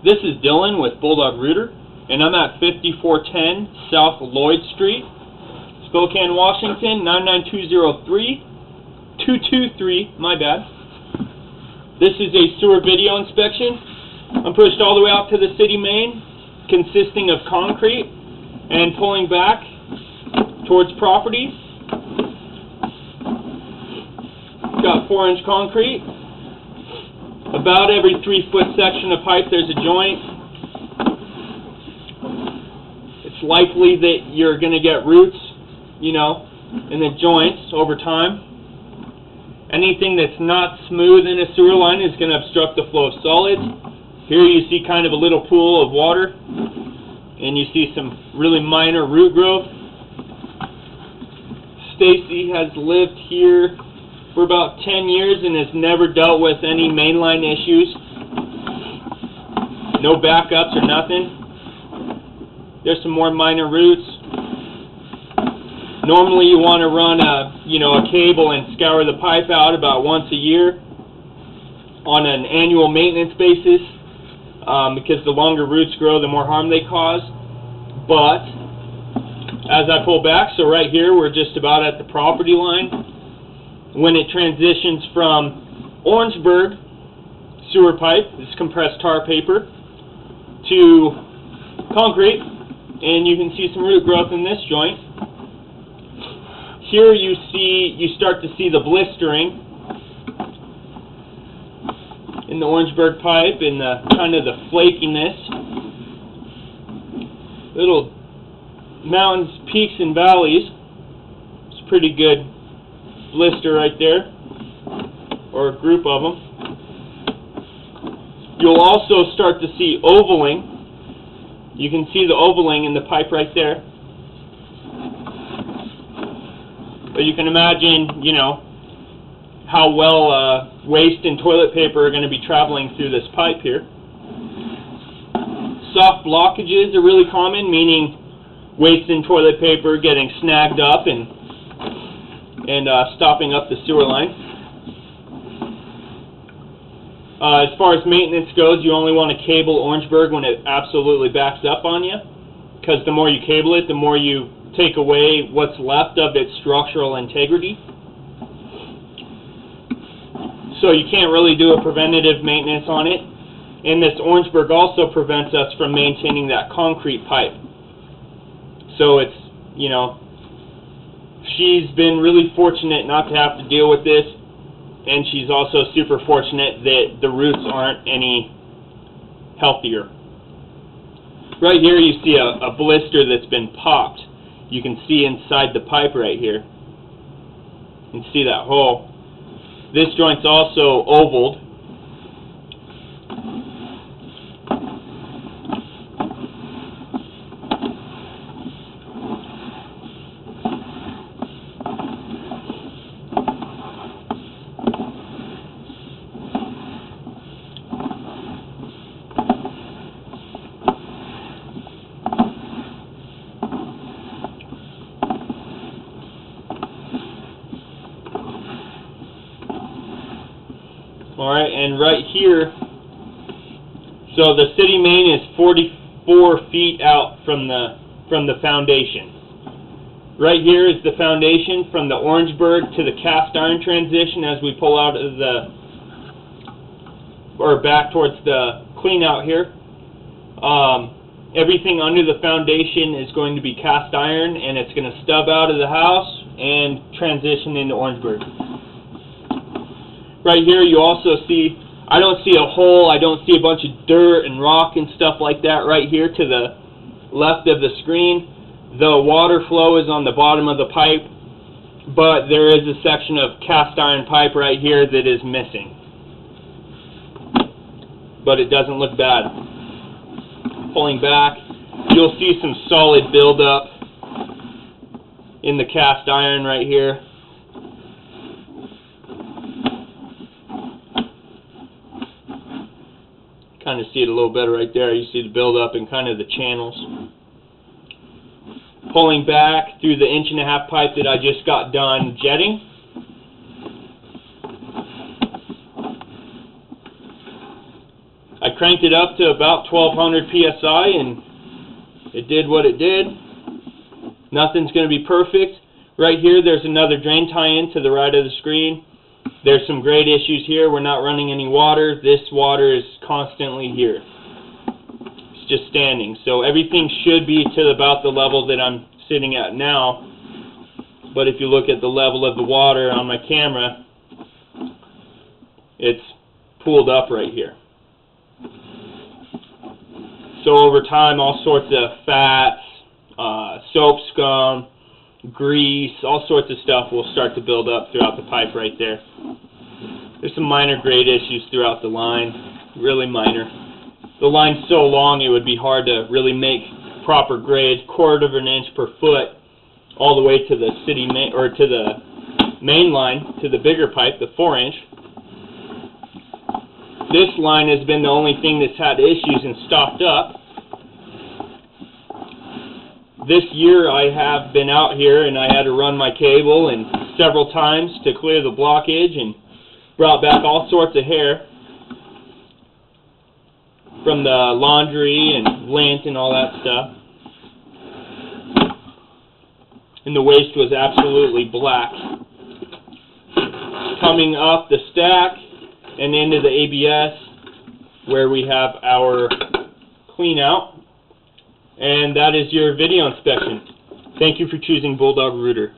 This is Dylan with Bulldog Rooter, and I'm at 5410 South Lloyd Street, Spokane, Washington, 99203, my bad. This is a sewer video inspection. I'm pushed all the way out to the city main, consisting of concrete, and pulling back towards property. Got 4-inch concrete. About every 3-foot section of pipe there's a joint. It's likely that you're going to get roots, in the joints over time. Anything that's not smooth in a sewer line is going to obstruct the flow of solids. Here you see kind of a little pool of water, and you see some really minor root growth. Stacy has lived here for about 10 years and has never dealt with any mainline issues. No backups or nothing. There's some more minor roots. Normally you want to run a cable and scour the pipe out about once a year on an annual maintenance basis, because the longer roots grow, the more harm they cause. But as I pull back, so right here we're just about at the property line. When it transitions from Orangeburg sewer pipe, this compressed tar paper, to concrete, and you can see some root growth in this joint. Here you start to see the blistering in the Orangeburg pipe and the kind of the flakiness. Little mountains, peaks, and valleys. It's a pretty good blister right there, or a group of them. You'll also start to see ovaling. You can see the ovaling in the pipe right there. But you can imagine, how well waste and toilet paper are going to be traveling through this pipe here. Soft blockages are really common, meaning waste and toilet paper getting snagged up and stopping up the sewer line. As far as maintenance goes, you only want to cable Orangeburg when it absolutely backs up on you, because the more you cable it, the more you take away what's left of its structural integrity. So you can't really do a preventative maintenance on it. And this Orangeburg also prevents us from maintaining that concrete pipe. So it's, she's been really fortunate not to have to deal with this, and she's also super fortunate that the roots aren't any healthier. Right here you see a blister that's been popped. You can see inside the pipe right here. You can see that hole. This joint's also ovaled. Alright, and right here, so the city main is 44 feet out from the foundation. Right here is the foundation from the Orangeburg to the cast iron transition as we pull out of back towards the clean out here. Everything under the foundation is going to be cast iron, and it's going to stub out of the house and transition into Orangeburg. Right here you also see, I don't see a hole, I don't see a bunch of dirt and rock and stuff like that right here to the left of the screen. The water flow is on the bottom of the pipe, but there is a section of cast iron pipe right here that is missing. But it doesn't look bad. Pulling back, you'll see some solid buildup in the cast iron right here. Kind of see it a little better right there. You see the buildup in kind of the channels. Pulling back through the 1.5-inch pipe that I just got done jetting. I cranked it up to about 1200 psi and it did what it did. Nothing's going to be perfect. Right here there's another drain tie-in to the right of the screen. There's some grade issues here. We're not running any water. This water is constantly here. It's just standing. So everything should be to about the level that I'm sitting at now. But if you look at the level of the water on my camera, it's pooled up right here. So over time, all sorts of fats, soap scum, grease, all sorts of stuff will start to build up throughout the pipe right there. There's some minor grade issues throughout the line, really minor. The line's so long it would be hard to really make proper grades, 1/4 of an inch per foot, all the way to the city main, or to the main line, to the bigger pipe, the 4-inch. This line has been the only thing that's had issues and stopped up. This year I have been out here and I had to run my cable and several times to clear the blockage and brought back all sorts of hair from the laundry and lint and all that stuff. And the waste was absolutely black. Coming up the stack and into the ABS where we have our clean out. And that is your video inspection. Thank you for choosing Bulldog Rooter.